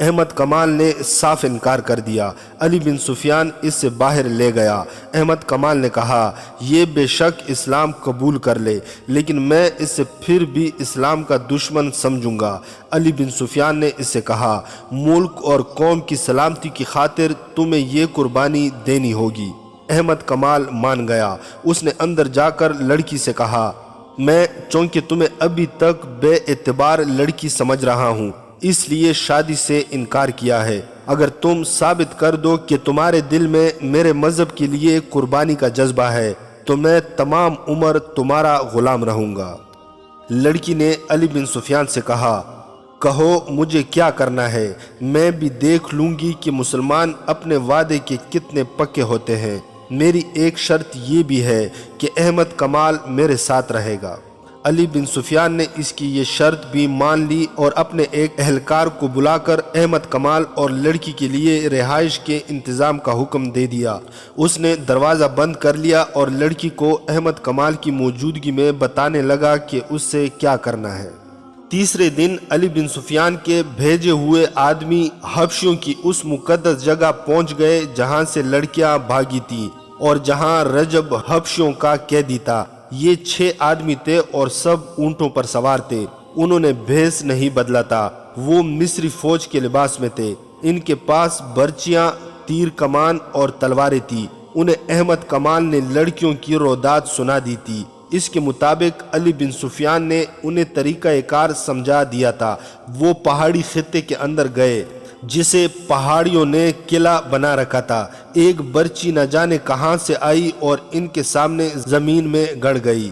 احمد کمال نے صاف انکار کر دیا۔ علی بن سفیان اس سے باہر لے گیا۔ احمد کمال نے کہا یہ بے شک اسلام قبول کر لے، لیکن میں اس سے پھر بھی اسلام کا دشمن سمجھوں گا۔ علی بن سفیان نے اس سے کہا ملک اور قوم کی سلامتی کی خاطر تمہیں یہ قربانی دینی ہوگی۔ احمد کمال مان گیا۔ اس نے اندر جا کر لڑکی سے کہا میں چونکہ تمہیں ابھی تک بے اعتبار لڑکی سمجھ رہا ہوں اس لیے شادی سے انکار کیا ہے، اگر تم ثابت کر دو کہ تمہارے دل میں میرے مذہب کے لیے قربانی کا جذبہ ہے تو میں تمام عمر تمہارا غلام رہوں گا۔ لڑکی نے علی بن سفیان سے کہا کہو مجھے کیا کرنا ہے، میں بھی دیکھ لوں گی کہ مسلمان اپنے وعدے کے کتنے پکے ہوتے ہیں۔ میری ایک شرط یہ بھی ہے کہ احمد کمال میرے ساتھ رہے گا۔ علی بن سفیان نے اس کی یہ شرط بھی مان لی اور اپنے ایک اہلکار کو بلا کر احمد کمال اور لڑکی کے لیے رہائش کے انتظام کا حکم دے دیا۔ اس نے دروازہ بند کر لیا اور لڑکی کو احمد کمال کی موجودگی میں بتانے لگا کہ اس سے کیا کرنا ہے۔ تیسرے دن علی بن سفیان کے بھیجے ہوئے آدمی حبشیوں کی اس مقدس جگہ پہنچ گئے جہاں سے لڑکیاں بھاگی تھیں اور جہاں رجب حبشیوں کا قیدی تھا۔ یہ 6 آدمی تھے اور سب اونٹوں پر سوار تھے۔ انہوں نے بھیس نہیں بدلا تھا، وہ مصری فوج کے لباس میں تھے۔ ان کے پاس برچیاں، تیر کمان اور تلواریں تھیں۔ انہیں احمد کمال نے لڑکیوں کی رودات سنا دی تھی۔ اس کے مطابق علی بن سفیان نے انہیں طریقہ کار سمجھا دیا تھا۔ وہ پہاڑی خطے کے اندر گئے جسے پہاڑیوں نے قلعہ بنا رکھا تھا۔ ایک برچی نہ جانے کہاں سے آئی اور ان کے سامنے زمین میں گڑ گئی۔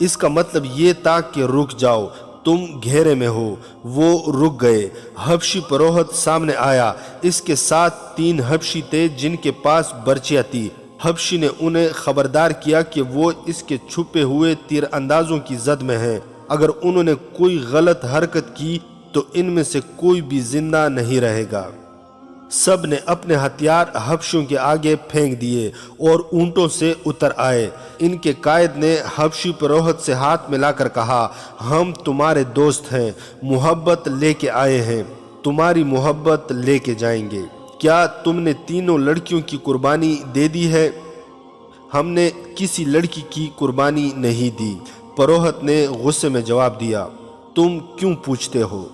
اس کا مطلب یہ تھا کہ رک جاؤ، تم گھیرے میں ہو۔ وہ رک گئے۔ حبشی پروہت سامنے آیا، اس کے ساتھ 3 حبشی تھے جن کے پاس برچیاں تھیں۔ حبشی نے انہیں خبردار کیا کہ وہ اس کے چھپے ہوئے تیر اندازوں کی زد میں ہیں، اگر انہوں نے کوئی غلط حرکت کی تو ان میں سے کوئی بھی زندہ نہیں رہے گا۔ سب نے اپنے ہتھیار حبشیوں کے آگے پھینک دیے اور اونٹوں سے اتر آئے۔ ان کے قائد نے حبشی پروہت سے ہاتھ ملا کر کہا ہم تمہارے دوست ہیں، محبت لے کے آئے ہیں، تمہاری محبت لے کے جائیں گے۔ کیا تم نے تینوں لڑکیوں کی قربانی دے دی ہے؟ ہم نے کسی لڑکی کی قربانی نہیں دی۔ پروہت نے غصے میں جواب دیا تم کیوں پوچھتے ہو؟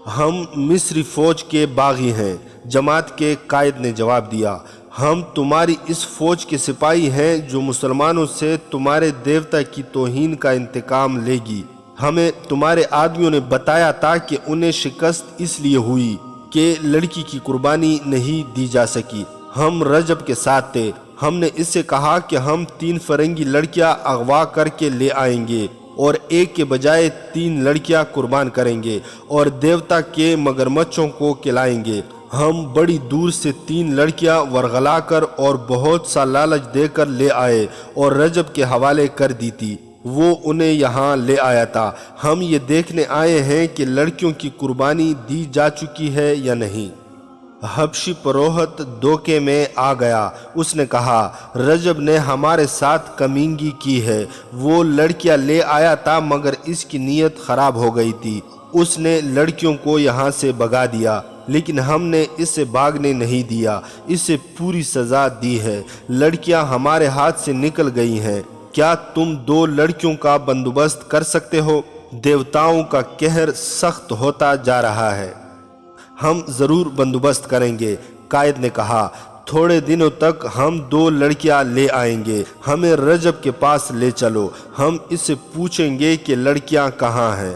ہم مصری فوج کے باغی ہیں۔ جماعت کے قائد نے جواب دیا ہم تمہاری اس فوج کے سپاہی ہیں جو مسلمانوں سے تمہارے دیوتا کی توہین کا انتقام لے گی۔ ہمیں تمہارے آدمیوں نے بتایا تھا کہ انہیں شکست اس لیے ہوئی کہ لڑکی کی قربانی نہیں دی جا سکی۔ ہم رجب کے ساتھ تھے۔ ہم نے اس سے کہا کہ ہم 3 فرنگی لڑکیاں اغوا کر کے لے آئیں گے اور ایک کے بجائے 3 لڑکیاں قربان کریں گے اور دیوتا کے مگرمچھوں کو کھلائیں گے۔ ہم بڑی دور سے 3 لڑکیاں ورغلا کر اور بہت سا لالچ دے کر لے آئے اور رجب کے حوالے کر دی تھی، وہ انہیں یہاں لے آیا تھا۔ ہم یہ دیکھنے آئے ہیں کہ لڑکیوں کی قربانی دی جا چکی ہے یا نہیں۔ حبشی پروہت دھوکے میں آ گیا۔ اس نے کہا رجب نے ہمارے ساتھ کمینگی کی ہے، وہ لڑکیاں لے آیا تھا مگر اس کی نیت خراب ہو گئی تھی، اس نے لڑکیوں کو یہاں سے بھگا دیا، لیکن ہم نے اس سے بھاگنے نہیں دیا، اسے پوری سزا دی ہے۔ لڑکیاں ہمارے ہاتھ سے نکل گئی ہیں، کیا تم 2 لڑکیوں کا بندوبست کر سکتے ہو؟ دیوتاؤں کا قہر سخت ہوتا جا رہا ہے۔ ہم ضرور بندوبست کریں گے۔ قائد نے کہا تھوڑے دنوں تک ہم 2 لڑکیاں لے آئیں گے، ہمیں رجب کے پاس لے چلو، ہم اس سے پوچھیں گے کہ لڑکیاں کہاں ہیں۔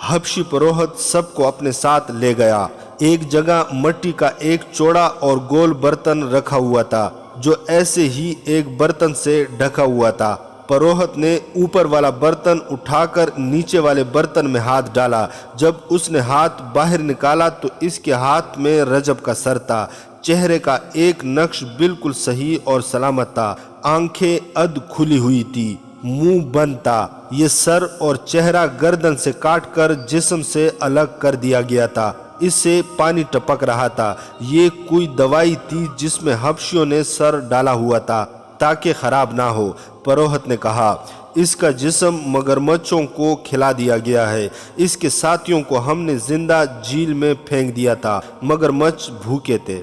حبشی پروہت سب کو اپنے ساتھ لے گیا۔ ایک جگہ مٹی کا ایک چوڑا اور گول برتن رکھا ہوا تھا جو ایسے ہی ایک برتن سے ڈھکا ہوا تھا۔ پروہت نے اوپر والا برتن اٹھا کر نیچے والے برتن میں ہاتھ ڈالا۔ جب اس نے ہاتھ باہر نکالا تو اس کے ہاتھ میں رجب کا سر تھا۔ چہرے کا ایک نقش بالکل صحیح اور سلامت تھا، آنکھیں ادھ کھلی ہوئی تھی، منہ بند تھا۔ یہ سر اور چہرہ گردن سے کاٹ کر جسم سے الگ کر دیا گیا تھا، اس سے پانی ٹپک رہا تھا۔ یہ کوئی دوائی تھی جس میں حبشیوں نے سر ڈالا ہوا تھا تاکہ خراب نہ ہو۔ پروہت نے کہا اس کا جسم مگرمچھوں کو کھلا دیا گیا ہے، اس کے ساتھیوں کو ہم نے زندہ جھیل میں پھینک دیا تھا، مگرمچھ بھوکے تھے۔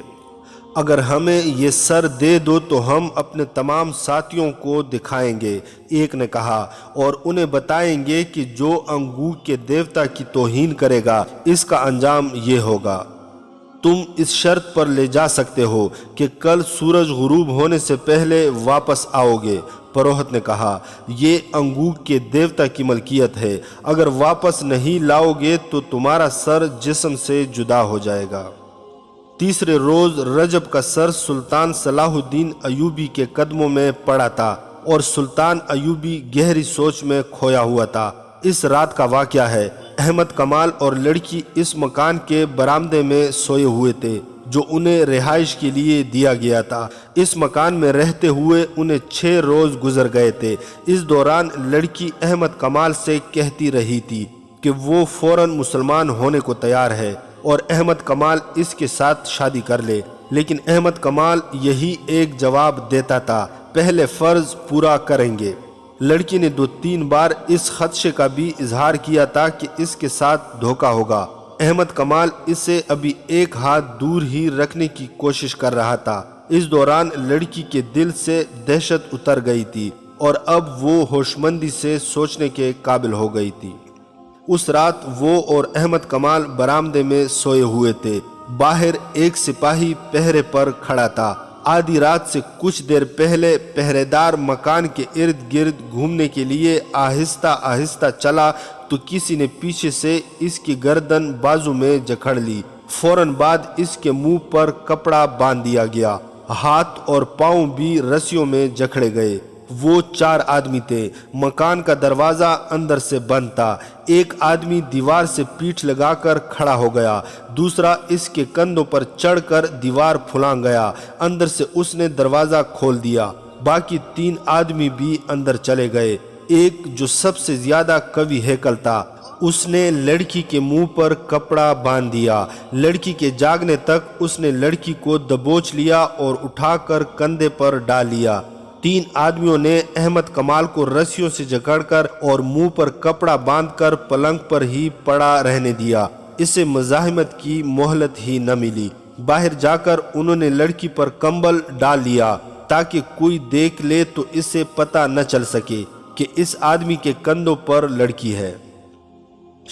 اگر ہمیں یہ سر دے دو تو ہم اپنے تمام ساتھیوں کو دکھائیں گے، ایک نے کہا، اور انہیں بتائیں گے کہ جو انگوک کے دیوتا کی توہین کرے گا اس کا انجام یہ ہوگا۔ تم اس شرط پر لے جا سکتے ہو کہ کل سورج غروب ہونے سے پہلے واپس آؤ گے۔ پروہت نے کہا، یہ انگوک کے دیوتا کی ملکیت ہے، اگر واپس نہیں لاؤ گے تو تمہارا سر جسم سے جدا ہو جائے گا۔ تیسرے روز رجب کا سر سلطان صلاح الدین ایوبی کے قدموں میں پڑا تھا اور سلطان ایوبی گہری سوچ میں کھویا ہوا تھا۔ اس رات کا واقعہ ہے، احمد کمال اور لڑکی اس مکان کے برآمدے میں سوئے ہوئے تھے جو انہیں رہائش کے لیے دیا گیا تھا۔ اس مکان میں رہتے ہوئے انہیں 6 روز گزر گئے تھے۔ اس دوران لڑکی احمد کمال سے کہتی رہی تھی کہ وہ فوراً مسلمان ہونے کو تیار ہے اور احمد کمال اس کے ساتھ شادی کر لے، لیکن احمد کمال یہی ایک جواب دیتا تھا، پہلے فرض پورا کریں گے۔ لڑکی نے 2-3 بار اس خدشے کا بھی اظہار کیا تھا کہ اس کے ساتھ دھوکہ ہوگا۔ احمد کمال اسے ابھی ایک ہاتھ دور ہی رکھنے کی کوشش کر رہا تھا۔ اس دوران لڑکی کے دل سے دہشت اتر گئی تھی اور اب وہ ہوشمندی سے سوچنے کے قابل ہو گئی تھی۔ اس رات وہ اور احمد کمال برآمدے میں سوئے ہوئے تھے۔ باہر ایک سپاہی پہرے پر کھڑا تھا۔ آدھی رات سے کچھ دیر پہلے پہرے دار مکان کے ارد گرد گھومنے کے لیے آہستہ آہستہ چلا تو کسی نے پیچھے سے اس کی گردن بازو میں جکڑ لی۔ فوراً بعد اس کے منہ پر کپڑا باندھ دیا گیا، ہاتھ اور پاؤں بھی رسیوں میں جکڑے گئے۔ وہ 4 آدمی تھے۔ مکان کا دروازہ اندر سے بند تھا۔ ایک آدمی دیوار سے پیٹھ لگا کر کھڑا ہو گیا، دوسرا اس کے کندھوں پر چڑھ کر دیوار پھلانگ گیا۔ اندر سے اس نے دروازہ کھول دیا۔ باقی 3 آدمی بھی اندر چلے گئے۔ ایک جو سب سے زیادہ قوی ہیکل تھا، اس نے لڑکی کے منہ پر کپڑا باندھ دیا۔ لڑکی کے جاگنے تک اس نے لڑکی کو دبوچ لیا اور اٹھا کر کندھے پر ڈال لیا۔ 3 آدمیوں نے احمد کمال کو رسیوں سے جکڑ کر اور منہ پر کپڑا باندھ کر پلنگ پر ہی پڑا رہنے دیا۔ اسے مزاحمت کی مہلت ہی نہ ملی۔ باہر جا کر انہوں نے لڑکی پر کمبل ڈال لیا تاکہ کوئی دیکھ لے تو اسے پتہ نہ چل سکے کہ اس آدمی کے کندھوں پر لڑکی ہے۔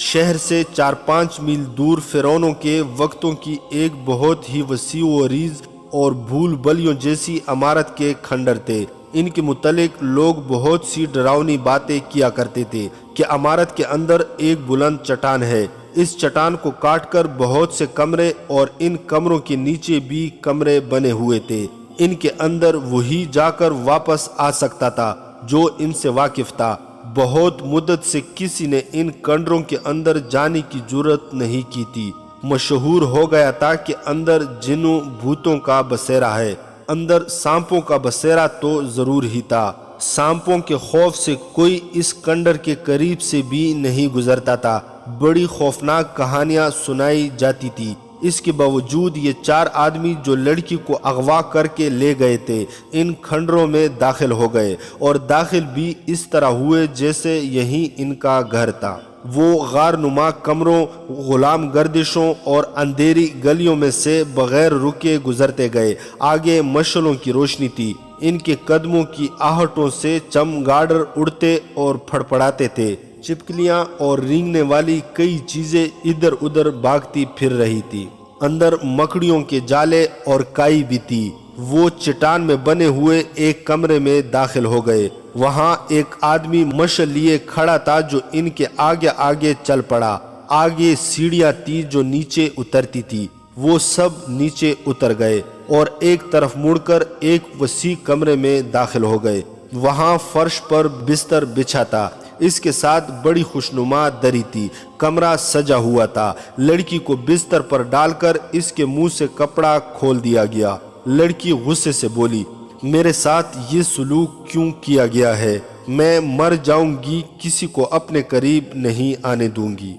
شہر سے 4-5 میل دور فرعونوں کے وقتوں کی ایک بہت ہی وسیع و عریض اور بھول بلیوں جیسی عمارت کے کھنڈر تھے۔ ان کے متعلق لوگ بہت سی ڈراؤنی باتیں کیا کرتے تھے کہ عمارت کے اندر ایک بلند چٹان ہے، اس چٹان کو کاٹ کر بہت سے کمرے اور ان کمروں کے نیچے بھی کمرے بنے ہوئے تھے۔ ان کے اندر وہی جا کر واپس آ سکتا تھا جو ان سے واقف تھا۔ بہت مدت سے کسی نے ان کنڈروں کے اندر جانے کی جرت نہیں کی تھی۔ مشہور ہو گیا تھا کہ اندر جنوں بھوتوں کا بسیرا ہے۔ اندر سانپوں کا بسیرا تو ضرور ہی تھا۔ سانپوں کے خوف سے کوئی اس کنڈر کے قریب سے بھی نہیں گزرتا تھا۔ بڑی خوفناک کہانیاں سنائی جاتی تھی۔ اس کے باوجود یہ 4 آدمی جو لڑکی کو اغوا کر کے لے گئے تھے ان کھنڈروں میں داخل ہو گئے، اور داخل بھی اس طرح ہوئے جیسے یہی ان کا گھر تھا۔ وہ غار نما کمروں، غلام گردشوں اور اندھیری گلیوں میں سے بغیر رکے گزرتے گئے۔ آگے مشعلوں کی روشنی تھی۔ ان کے قدموں کی آہٹوں سے چمگادڑ اڑتے اور پھڑپڑاتے تھے۔ چپکلیاں اور رینگنے والی کئی چیزیں ادھر ادھر بھاگتی پھر رہی تھی۔ اندر مکڑیوں کے جالے اور کائی بھی تھی۔ وہ چٹان میں بنے ہوئے ایک کمرے میں داخل ہو گئے۔ وہاں ایک آدمی مشعل لیے کھڑا تھا جو ان کے آگے آگے چل پڑا۔ آگے سیڑھیاں تھی جو نیچے اترتی تھی۔ وہ سب نیچے اتر گئے اور ایک طرف مڑ کر ایک وسیع کمرے میں داخل ہو گئے۔ وہاں فرش پر بستر بچھا تھا، اس کے ساتھ بڑی خوشنما دری تھی۔ کمرہ سجا ہوا تھا۔ لڑکی کو بستر پر ڈال کر اس کے منہ سے کپڑا کھول دیا گیا۔ لڑکی غصے سے بولی، میرے ساتھ یہ سلوک کیوں کیا گیا ہے؟ میں مر جاؤں گی، کسی کو اپنے قریب نہیں آنے دوں گی۔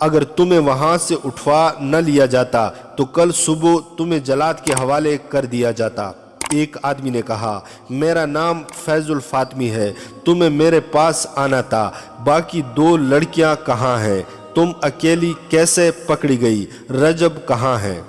اگر تمہیں وہاں سے اٹھوا نہ لیا جاتا تو کل صبح تمہیں جلاد کے حوالے کر دیا جاتا۔ ایک آدمی نے کہا، میرا نام فیض الفاطمی ہے، تمہیں میرے پاس آنا تھا، باقی 2 لڑکیاں کہاں ہیں؟ تم اکیلی کیسے پکڑی گئی؟ رجب کہاں ہے؟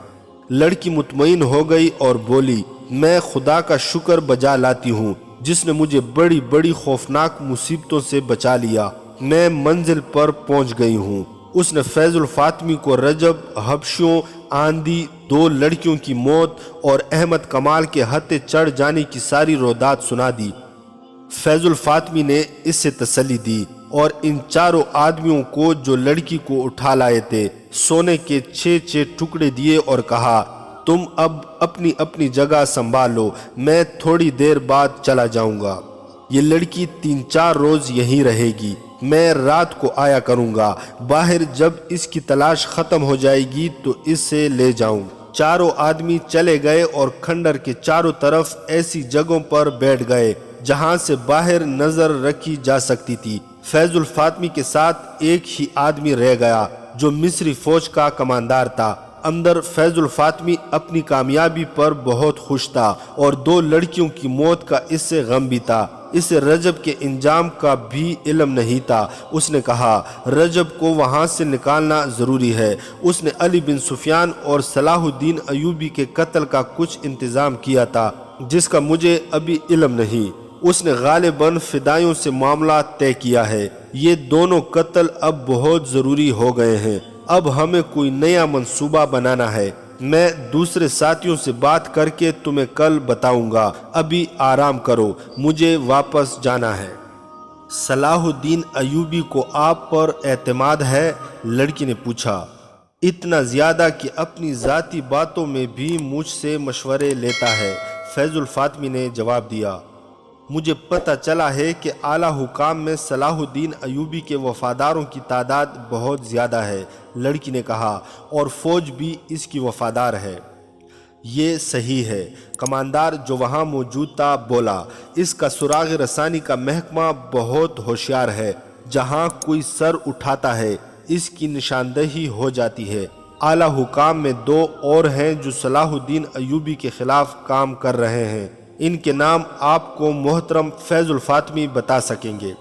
لڑکی مطمئن ہو گئی اور بولی، میں خدا کا شکر بجا لاتی ہوں جس نے مجھے بڑی بڑی خوفناک مصیبتوں سے بچا لیا، میں منزل پر پہنچ گئی ہوں۔ اس نے فیض الفاطمی کو رجب، حبشیوں، آندھی، 2 لڑکیوں کی موت اور احمد کمال کے ہتھے چڑھ جانے کی ساری رودات سنا دی۔ فیض الفاطمی نے اس سے تسلی دی اور ان 4 آدمیوں کو جو لڑکی کو اٹھا لائے تھے سونے کے 6 ٹکڑے دیے اور کہا، تم اب اپنی اپنی جگہ سنبھالو، میں تھوڑی دیر بعد چلا جاؤں گا۔ یہ لڑکی 3-4 روز یہیں رہے گی، میں رات کو آیا کروں گا، باہر جب اس کی تلاش ختم ہو جائے گی تو اس سے لے جاؤں۔ 4 آدمی چلے گئے اور کھنڈر کے چاروں طرف ایسی جگہوں پر بیٹھ گئے جہاں سے باہر نظر رکھی جا سکتی تھی۔ فیض الفاطمی کے ساتھ ایک ہی آدمی رہ گیا جو مصری فوج کا کماندار تھا۔ اندر فیض الفاطمی اپنی کامیابی پر بہت خوش تھا اور 2 لڑکیوں کی موت کا اس سے غم بھی تھا۔ اسے رجب کے انجام کا بھی علم نہیں تھا۔ اس نے کہا، رجب کو وہاں سے نکالنا ضروری ہے۔ اس نے علی بن سفیان اور صلاح الدین ایوبی کے قتل کا کچھ انتظام کیا تھا جس کا مجھے ابھی علم نہیں۔ اس نے غالباً فدائیوں سے معاملہ طے کیا ہے۔ یہ دونوں قتل اب بہت ضروری ہو گئے ہیں۔ اب ہمیں کوئی نیا منصوبہ بنانا ہے۔ میں دوسرے ساتھیوں سے بات کر کے تمہیں کل بتاؤں گا، ابھی آرام کرو، مجھے واپس جانا ہے۔ صلاح الدین ایوبی کو آپ پر اعتماد ہے؟ لڑکی نے پوچھا۔ اتنا زیادہ کہ اپنی ذاتی باتوں میں بھی مجھ سے مشورے لیتا ہے، فیض الفاطمی نے جواب دیا۔ مجھے پتہ چلا ہے کہ اعلیٰ حکام میں صلاح الدین ایوبی کے وفاداروں کی تعداد بہت زیادہ ہے، لڑکی نے کہا، اور فوج بھی اس کی وفادار ہے۔ یہ صحیح ہے، کماندار جو وہاں موجود تھا بولا۔ اس کا سراغ رسانی کا محکمہ بہت ہوشیار ہے، جہاں کوئی سر اٹھاتا ہے اس کی نشاندہی ہو جاتی ہے۔ اعلیٰ حکام میں 2 اور ہیں جو صلاح الدین ایوبی کے خلاف کام کر رہے ہیں، ان کے نام آپ کو محترم فیض الفاطمی بتا سکیں گے۔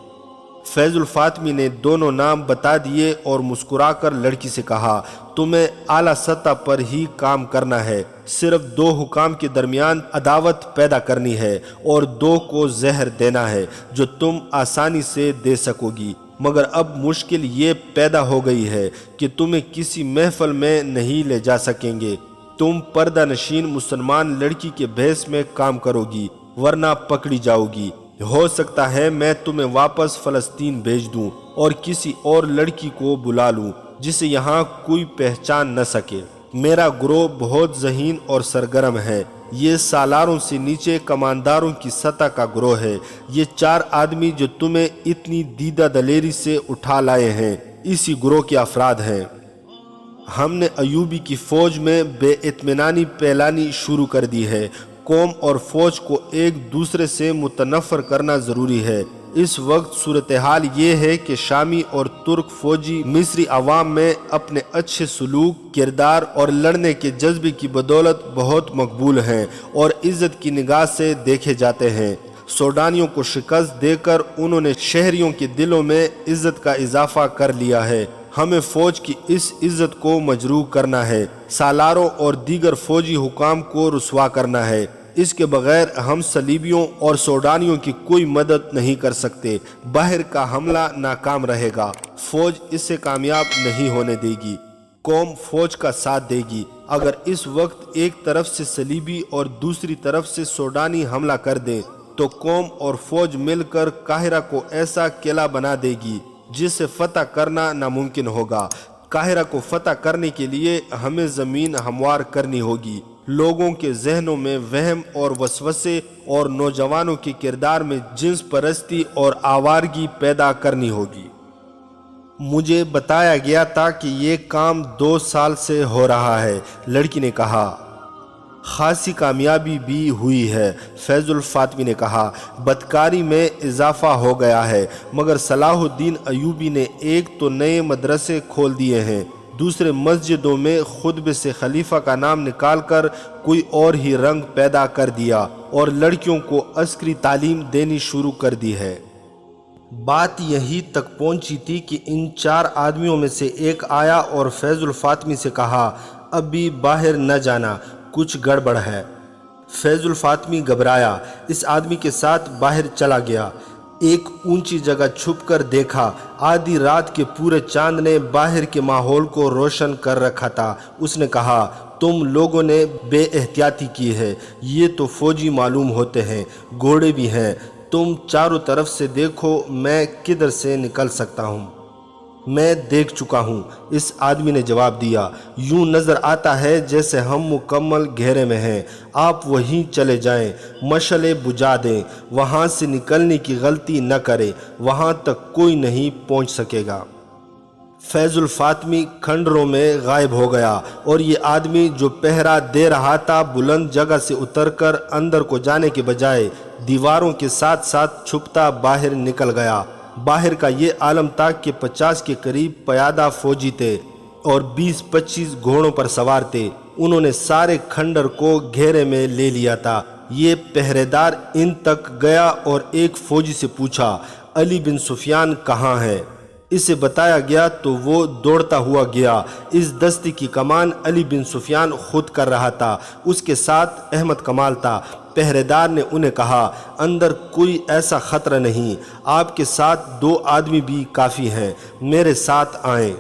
فیض الفاطمی نے دونوں نام بتا دیے اور مسکرا کر لڑکی سے کہا، تمہیں اعلیٰ سطح پر ہی کام کرنا ہے، صرف 2 حکام کے درمیان عداوت پیدا کرنی ہے اور 2 کو زہر دینا ہے جو تم آسانی سے دے سکو گی، مگر اب مشکل یہ پیدا ہو گئی ہے کہ تمہیں کسی محفل میں نہیں لے جا سکیں گے۔ تم پردہ نشین مسلمان لڑکی کے بھیس میں کام کرو گی ورنہ پکڑی جاؤ گی۔ ہو سکتا ہے میں تمہیں واپس فلسطین بھیج دوں اور کسی اور لڑکی کو بلا لوں جسے یہاں کوئی پہچان نہ سکے۔ میرا گروہ بہت ذہین اور سرگرم ہے، یہ سالاروں سے نیچے کمانداروں کی سطح کا گروہ ہے۔ یہ 4 آدمی جو تمہیں اتنی دیدہ دلیری سے اٹھا لائے ہیں اسی گروہ کے افراد ہیں۔ ہم نے ایوبی کی فوج میں بے اطمینانی پھیلانی شروع کر دی ہے۔ قوم اور فوج کو ایک دوسرے سے متنفر کرنا ضروری ہے۔ اس وقت صورتحال یہ ہے کہ شامی اور ترک فوجی مصری عوام میں اپنے اچھے سلوک، کردار اور لڑنے کے جذبے کی بدولت بہت مقبول ہیں اور عزت کی نگاہ سے دیکھے جاتے ہیں۔ سوڈانیوں کو شکست دے کر انہوں نے شہریوں کے دلوں میں عزت کا اضافہ کر لیا ہے۔ ہمیں فوج کی اس عزت کو مجروح کرنا ہے، سالاروں اور دیگر فوجی حکام کو رسوا کرنا ہے۔ اس کے بغیر ہم صلیبیوں اور سوڈانیوں کی کوئی مدد نہیں کر سکتے۔ باہر کا حملہ ناکام رہے گا، فوج اس سے کامیاب نہیں ہونے دے گی۔ قوم فوج کا ساتھ دے گی۔ اگر اس وقت ایک طرف سے صلیبی اور دوسری طرف سے سوڈانی حملہ کر دیں تو قوم اور فوج مل کر قاہرہ کو ایسا قلعہ بنا دے گی جس سے فتح کرنا ناممکن ہوگا۔ قاہرہ کو فتح کرنے کے لیے ہمیں زمین ہموار کرنی ہوگی، لوگوں کے ذہنوں میں وہم اور وسوسے اور نوجوانوں کے کردار میں جنس پرستی اور آوارگی پیدا کرنی ہوگی۔ مجھے بتایا گیا تھا کہ یہ کام 2 سال سے ہو رہا ہے، لڑکی نے کہا۔ خاصی کامیابی بھی ہوئی ہے، فیض الفاطمی نے کہا۔ بدکاری میں اضافہ ہو گیا ہے، مگر صلاح الدین ایوبی نے ایک تو نئے مدرسے کھول دیے ہیں دوسرے مسجدوں میں خطبے سے خلیفہ کا نام نکال کر کوئی اور ہی رنگ پیدا کر دیا اور لڑکیوں کو عسکری تعلیم دینی شروع کر دی ہے۔ بات یہی تک پہنچی تھی کہ ان 4 آدمیوں میں سے ایک آیا اور فیض الفاطمی سے کہا، ابھی باہر نہ جانا، کچھ گڑبڑ ہے۔ فیض الفاطمی گھبرایا، اس آدمی کے ساتھ باہر چلا گیا۔ ایک اونچی جگہ چھپ کر دیکھا، آدھی رات کے پورے چاند نے باہر کے ماحول کو روشن کر رکھا تھا۔ اس نے کہا، تم لوگوں نے بے احتیاطی کی ہے، یہ تو فوجی معلوم ہوتے ہیں، گھوڑے بھی ہیں، تم چاروں طرف سے دیکھو، میں کدھر سے نکل سکتا ہوں؟ میں دیکھ چکا ہوں، اس آدمی نے جواب دیا، یوں نظر آتا ہے جیسے ہم مکمل گھیرے میں ہیں، آپ وہیں چلے جائیں، مشعلیں بجھا دیں، وہاں سے نکلنے کی غلطی نہ کریں، وہاں تک کوئی نہیں پہنچ سکے گا۔ فیض الفاطمی کھنڈروں میں غائب ہو گیا اور یہ آدمی جو پہرا دے رہا تھا بلند جگہ سے اتر کر اندر کو جانے کے بجائے دیواروں کے ساتھ ساتھ چھپتا باہر نکل گیا۔ باہر کا یہ عالم تھا کہ 50 کے قریب پیادہ فوجی تھے اور 20-25 گھوڑوں پر سوار تھے۔ انہوں نے سارے کھنڈر کو گھیرے میں لے لیا تھا۔ یہ پہرے دار ان تک گیا اور ایک فوجی سے پوچھا، علی بن سفیان کہاں ہے؟ اسے بتایا گیا تو وہ دوڑتا ہوا گیا۔ اس دستے کی کمان علی بن سفیان خود کر رہا تھا، اس کے ساتھ احمد کمال تھا۔ پہرے دار نے انہیں کہا، اندر کوئی ایسا خطرہ نہیں، آپ کے ساتھ 2 آدمی بھی کافی ہیں، میرے ساتھ آئیں۔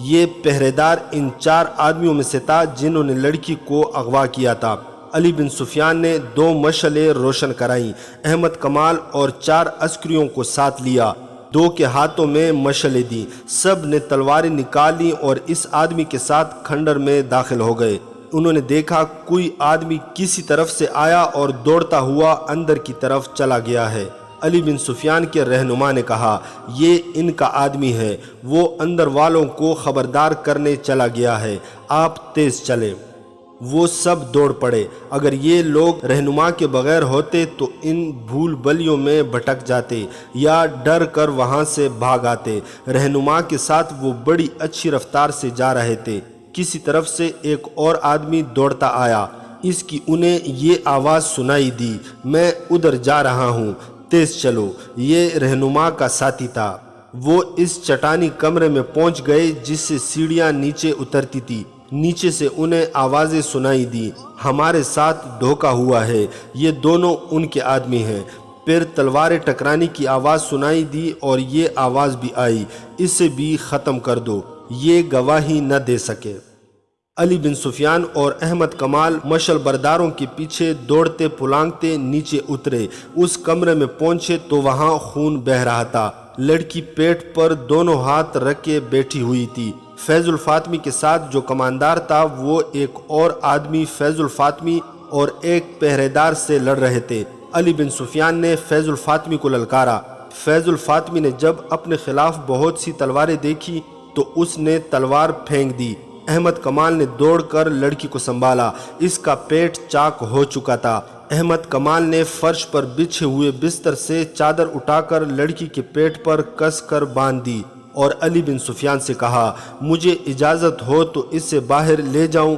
یہ پہرے دار ان 4 آدمیوں میں سے تھا جنہوں نے لڑکی کو اغوا کیا تھا۔ علی بن سفیان نے 2 مشعلیں روشن کرائیں، احمد کمال اور 4 عسکریوں کو ساتھ لیا، 2 کے ہاتھوں میں مشعلیں دیں، سب نے تلواریں نکالی اور اس آدمی کے ساتھ کھنڈر میں داخل ہو گئے۔ انہوں نے دیکھا کوئی آدمی کسی طرف سے آیا اور دوڑتا ہوا اندر کی طرف چلا گیا ہے۔ علی بن سفیان کے رہنما نے کہا، یہ ان کا آدمی ہے، وہ اندر والوں کو خبردار کرنے چلا گیا ہے، آپ تیز چلیں۔ وہ سب دوڑ پڑے۔ اگر یہ لوگ رہنما کے بغیر ہوتے تو ان بھول بلیوں میں بھٹک جاتے یا ڈر کر وہاں سے بھاگ آتے۔ رہنما کے ساتھ وہ بڑی اچھی رفتار سے جا رہے تھے۔ کسی طرف سے ایک اور آدمی دوڑتا آیا، اس کی انہیں یہ آواز سنائی دی، میں ادھر جا رہا ہوں، تیز چلو۔ یہ رہنما کا ساتھی تھا۔ وہ اس چٹانی کمرے میں پہنچ گئے جس سے سیڑھیاں نیچے اترتی تھی۔ نیچے سے انہیں آوازیں سنائی دی، ہمارے ساتھ دھوکہ ہوا ہے، یہ دونوں ان کے آدمی ہیں۔ پھر تلواریں ٹکرانے کی آواز سنائی دی اور یہ آواز بھی آئی، اسے بھی ختم کر دو، یہ گواہی نہ دے سکے۔ علی بن سفیان اور احمد کمال مشعل برداروں کے پیچھے دوڑتے پلانگتے نیچے اترے۔ اس کمرے میں پہنچے تو وہاں خون بہہ رہا تھا۔ لڑکی پیٹ پر دونوں ہاتھ رکھ کے بیٹھی ہوئی تھی۔ فیض الفاطمی کے ساتھ جو کماندار تھا وہ ایک اور آدمی فیض الفاطمی اور ایک پہرے دار سے لڑ رہے تھے۔ علی بن سفیان نے فیض الفاطمی کو للکارا۔ فیض الفاطمی نے جب اپنے خلاف بہت سی تلواریں دیکھی تو اس نے تلوار پھینک دی۔ احمد کمال نے دوڑ کر لڑکی کو سنبھالا، اس کا پیٹ چاک ہو چکا تھا۔ احمد کمال نے فرش پر بچھے ہوئے بستر سے چادر اٹھا کر لڑکی کے پیٹ پر کس کر باندھ دی اور علی بن سفیان سے کہا، مجھے اجازت ہو تو اسے باہر لے جاؤں۔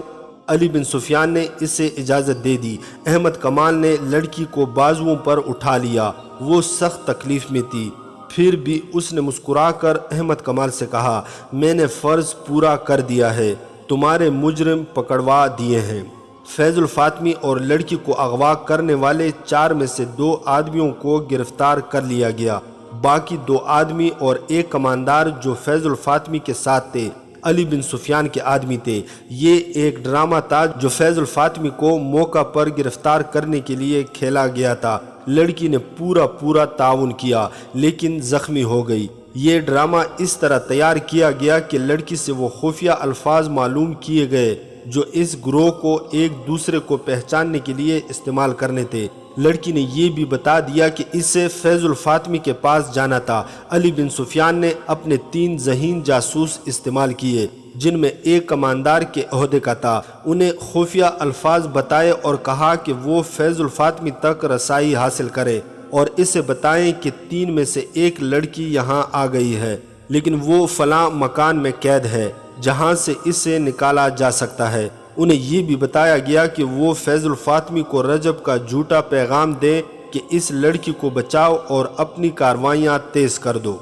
علی بن سفیان نے اسے اجازت دے دی۔ احمد کمال نے لڑکی کو بازوؤں پر اٹھا لیا، وہ سخت تکلیف میں تھی، پھر بھی اس نے مسکرا کر احمد کمال سے کہا، میں نے فرض پورا کر دیا ہے، تمہارے مجرم پکڑوا دیے ہیں۔ فیض الفاطمی اور لڑکی کو اغوا کرنے والے 4 میں سے 2 آدمیوں کو گرفتار کر لیا گیا۔ باقی 2 آدمی اور ایک کماندار جو فیض الفاطمی کے ساتھ تھے علی بن سفیان کے آدمی تھے۔ یہ ایک ڈرامہ تھا جو فیض الفاطمی کو موقع پر گرفتار کرنے کے لیے کھیلا گیا تھا۔ لڑکی نے پورا تعاون کیا لیکن زخمی ہو گئی۔ یہ ڈرامہ اس طرح تیار کیا گیا کہ لڑکی سے وہ خفیہ الفاظ معلوم کیے گئے جو اس گروہ کو ایک دوسرے کو پہچاننے کے لیے استعمال کرنے تھے۔ لڑکی نے یہ بھی بتا دیا کہ اسے فیض الفاطمی کے پاس جانا تھا۔ علی بن سفیان نے اپنے 3 ذہین جاسوس استعمال کیے جن میں ایک کماندار کے عہدے کا تھا، انہیں خفیہ الفاظ بتائے اور کہا کہ وہ فیض الفاطمی تک رسائی حاصل کرے اور اسے بتائیں کہ 3 میں سے ایک لڑکی یہاں آ گئی ہے لیکن وہ فلاں مکان میں قید ہے۔ جہاں سے اسے نکالا جا سکتا ہے۔ انہیں یہ بھی بتایا گیا کہ وہ فیض الفاطمی کو رجب کا جھوٹا پیغام دیں کہ اس لڑکی کو بچاؤ اور اپنی کاروائیاں تیز کر دو۔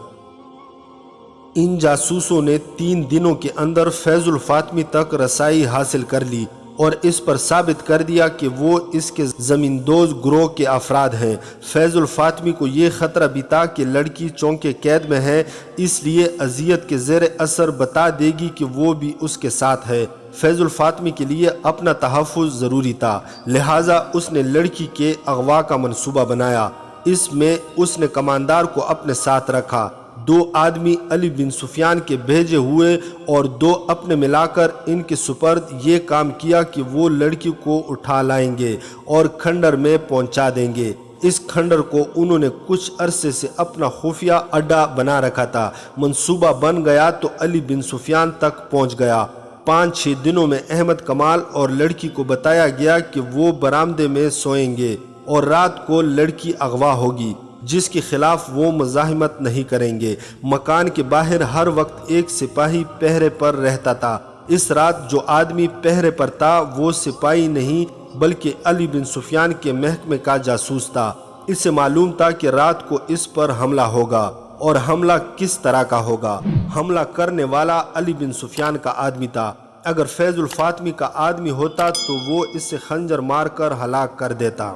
ان جاسوسوں نے 3 دنوں کے اندر فیض الفاطمی تک رسائی حاصل کر لی اور اس پر ثابت کر دیا کہ وہ اس کے زمیندوز گروہ کے افراد ہیں۔ فیض الفاطمی کو یہ خطرہ بھی تھا کہ لڑکی چونکہ قید میں ہے، اس لیے اذیت کے زیر اثر بتا دے گی کہ وہ بھی اس کے ساتھ ہے۔ فیض الفاطمی کے لیے اپنا تحفظ ضروری تھا، لہٰذا اس نے لڑکی کے اغوا کا منصوبہ بنایا۔ اس میں اس نے کماندار کو اپنے ساتھ رکھا، 2 آدمی علی بن سفیان کے بھیجے ہوئے اور 2 اپنے ملا کر ان کے سپرد یہ کام کیا کہ وہ لڑکی کو اٹھا لائیں گے اور کھنڈر میں پہنچا دیں گے۔ اس کھنڈر کو انہوں نے کچھ عرصے سے اپنا خفیہ اڈا بنا رکھا تھا۔ منصوبہ بن گیا تو علی بن سفیان تک پہنچ گیا۔ 5-6 دنوں میں احمد کمال اور لڑکی کو بتایا گیا کہ وہ برآمدے میں سوئیں گے اور رات کو لڑکی اغوا ہوگی، جس کے خلاف وہ مزاحمت نہیں کریں گے۔ مکان کے باہر ہر وقت ایک سپاہی پہرے پر رہتا تھا۔ اس رات جو آدمی پہرے پر تھا وہ سپاہی نہیں بلکہ علی بن سفیان کے محکمے کا جاسوس تھا۔ اسے معلوم تھا کہ رات کو اس پر حملہ ہوگا اور حملہ کس طرح کا ہوگا۔ حملہ کرنے والا علی بن سفیان کا آدمی تھا۔ اگر فیض الفاطمی کا آدمی ہوتا تو وہ اسے خنجر مار کر ہلاک کر دیتا۔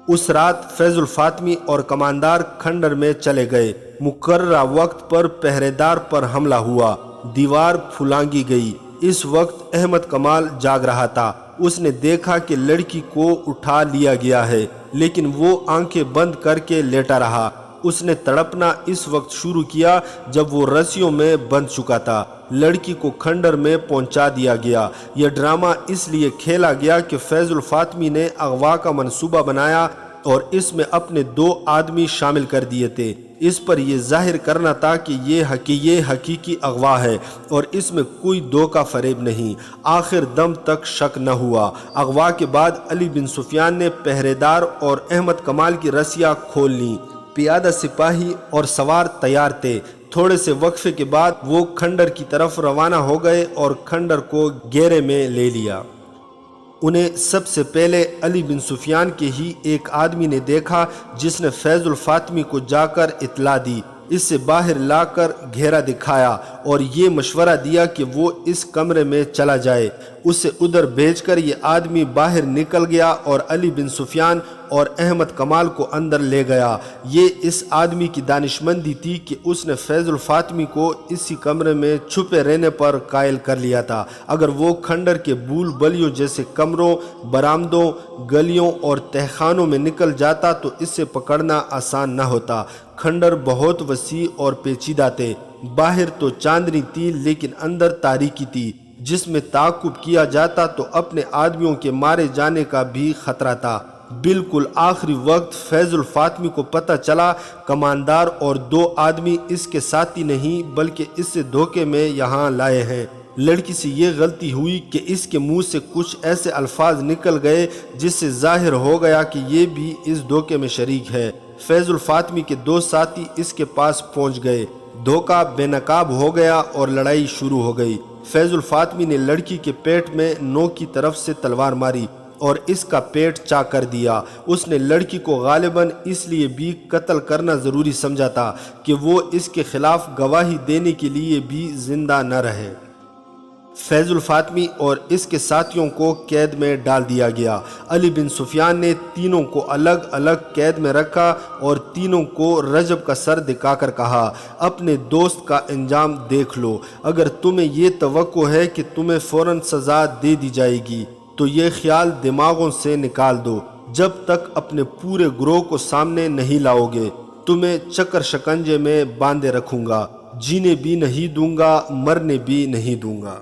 اس رات فیض الفاطمی اور کماندار کھنڈر میں چلے گئے۔ مقررہ وقت پر پہرے دار پر حملہ ہوا، دیوار پھلانگی گئی۔ اس وقت احمد کمال جاگ رہا تھا۔ اس نے دیکھا کہ لڑکی کو اٹھا لیا گیا ہے، لیکن وہ آنکھیں بند کر کے لیٹا رہا۔ اس نے تڑپنا اس وقت شروع کیا جب وہ رسیوں میں بند چکا تھا۔ لڑکی کو کھنڈر میں پہنچا دیا گیا۔ یہ ڈرامہ اس لیے کھیلا گیا کہ فیض الفاطمی نے اغوا کا منصوبہ بنایا اور اس میں اپنے 2 آدمی شامل کر دیے تھے۔ اس پر یہ ظاہر کرنا تھا کہ یہ حقیقی اغوا ہے اور اس میں کوئی دھوکہ فریب نہیں۔ آخر دم تک شک نہ ہوا۔ اغوا کے بعد علی بن سفیان نے پہرے دار اور احمد کمال کی رسیاں کھول لیں۔ پیادہ سپاہی اور سوار تیار تھے۔ تھوڑے سے وقفے کے بعد وہ کھنڈر کی طرف روانہ ہو گئے اور کھنڈر کو گھیرے میں لے لیا۔ انہیں سب سے پہلے علی بن سفیان کے ہی ایک آدمی نے دیکھا، جس نے فیض الفاطمی کو جا کر اطلاع دی، اس سے باہر لا کر گھیرا دکھایا اور یہ مشورہ دیا کہ وہ اس کمرے میں چلا جائے۔ اسے ادھر بھیج کر یہ آدمی باہر نکل گیا اور علی بن سفیان اور احمد کمال کو اندر لے گیا۔ یہ اس آدمی کی دانشمندی تھی کہ اس نے فیض الفاطمی کو اسی کمرے میں چھپے رہنے پر قائل کر لیا تھا۔ اگر وہ کھنڈر کے بول بلیوں جیسے کمروں، برآمدوں، گلیوں اور تہخانوں میں نکل جاتا تو اسے پکڑنا آسان نہ ہوتا۔ کھنڈر بہت وسیع اور پیچیدہ تھے۔ باہر تو چاندنی تھی لیکن اندر تاریکی تھی، جس میں تعاقب کیا جاتا تو اپنے آدمیوں کے مارے جانے کا بھی خطرہ تھا۔ بالکل آخری وقت فیض الفاطمی کو پتہ چلا کماندار اور 2 آدمی اس کے ساتھی نہیں بلکہ اس سے دھوکے میں یہاں لائے ہیں۔ لڑکی سے یہ غلطی ہوئی کہ اس کے منہ سے کچھ ایسے الفاظ نکل گئے جس سے ظاہر ہو گیا کہ یہ بھی اس دھوکے میں شریک ہے۔ فیض الفاطمی کے 2 ساتھی اس کے پاس پہنچ گئے۔ دھوکہ بے نقاب ہو گیا اور لڑائی شروع ہو گئی۔ فیض الفاطمی نے لڑکی کے پیٹ میں نوک کی طرف سے تلوار ماری اور اس کا پیٹ چاک کر دیا۔ اس نے لڑکی کو غالباً اس لیے بھی قتل کرنا ضروری سمجھا تھا کہ وہ اس کے خلاف گواہی دینے کے لیے بھی زندہ نہ رہے۔ فیض الفاطمی اور اس کے ساتھیوں کو قید میں ڈال دیا گیا۔ علی بن سفیان نے تینوں کو الگ الگ قید میں رکھا اور تینوں کو رجب کا سر دکھا کر کہا، اپنے دوست کا انجام دیکھ لو۔ اگر تمہیں یہ توقع ہے کہ تمہیں فوراً سزا دے دی جائے گی تو یہ خیال دماغوں سے نکال دو۔ جب تک اپنے پورے گروہ کو سامنے نہیں لاؤ گے تمہیں چکر شکنجے میں باندھے رکھوں گا، جینے بھی نہیں دوں گا، مرنے بھی نہیں دوں گا۔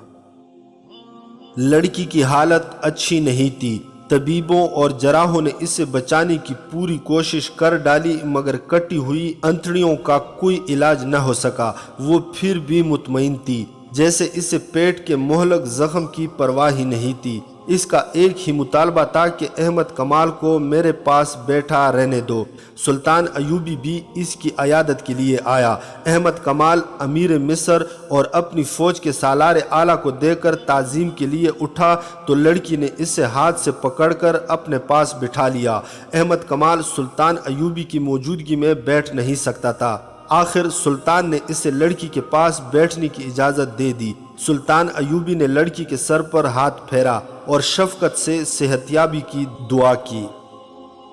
لڑکی کی حالت اچھی نہیں تھی۔ طبیبوں اور جراحوں نے اسے بچانے کی پوری کوشش کر ڈالی مگر کٹی ہوئی انتڑیوں کا کوئی علاج نہ ہو سکا۔ وہ پھر بھی مطمئن تھی، جیسے اسے پیٹ کے مہلک زخم کی پرواہ ہی نہیں تھی۔ اس کا ایک ہی مطالبہ تھا کہ احمد کمال کو میرے پاس بیٹھا رہنے دو۔ سلطان ایوبی بھی اس کی عیادت کے لیے آیا۔ احمد کمال امیر مصر اور اپنی فوج کے سالار اعلیٰ کو دیکھ کر تعظیم کے لیے اٹھا تو لڑکی نے اسے ہاتھ سے پکڑ کر اپنے پاس بٹھا لیا۔ احمد کمال سلطان ایوبی کی موجودگی میں بیٹھ نہیں سکتا تھا۔ آخر سلطان نے اسے لڑکی کے پاس بیٹھنے کی اجازت دے دی۔ سلطان ایوبی نے لڑکی کے سر پر ہاتھ پھیرا اور شفقت سے صحتیابی کی دعا کی۔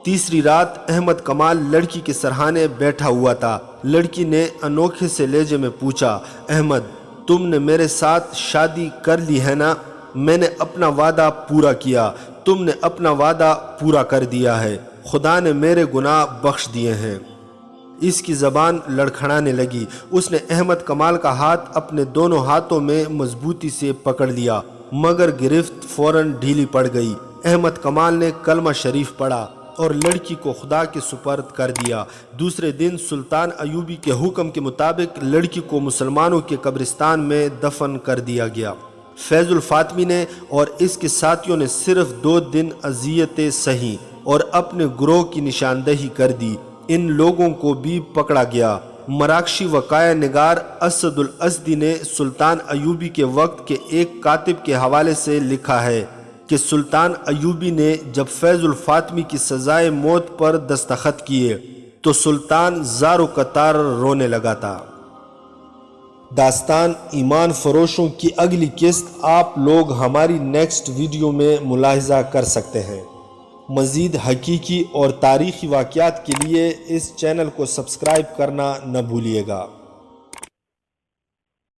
تیسری رات احمد کمال لڑکی کے سرہانے بیٹھا ہوا تھا۔ لڑکی نے انوکھے سے لہجے میں پوچھا، احمد تم نے میرے ساتھ شادی کر لی ہے نا؟ میں نے اپنا وعدہ پورا کیا، تم نے اپنا وعدہ پورا کر دیا ہے، خدا نے میرے گناہ بخش دیے ہیں۔ اس کی زبان لڑکھڑانے لگی۔ اس نے احمد کمال کا ہاتھ اپنے دونوں ہاتھوں میں مضبوطی سے پکڑ لیا، مگر گرفت فوراً ڈھیلی پڑ گئی۔ احمد کمال نے کلمہ شریف پڑھا اور لڑکی کو خدا کے سپرد کر دیا۔ دوسرے دن سلطان ایوبی کے حکم کے مطابق لڑکی کو مسلمانوں کے قبرستان میں دفن کر دیا گیا۔ فیض الفاطمی نے اور اس کے ساتھیوں نے صرف 2 دن اذیتیں سہی اور اپنے گروہ کی نشاندہی کر دی۔ ان لوگوں کو بھی پکڑا گیا۔ مراکشی وقایہ نگار اسد الازدی نے سلطان ایوبی کے وقت کے ایک کاتب کے حوالے سے لکھا ہے کہ سلطان ایوبی نے جب فیض الفاطمی کی سزائے موت پر دستخط کیے تو سلطان زار و قطار رونے لگا تھا۔ داستان ایمان فروشوں کی اگلی قسط آپ لوگ ہماری نیکسٹ ویڈیو میں ملاحظہ کر سکتے ہیں۔ مزید حقیقی اور تاریخی واقعات کے لیے اس چینل کو سبسکرائب کرنا نہ بھولیے گا۔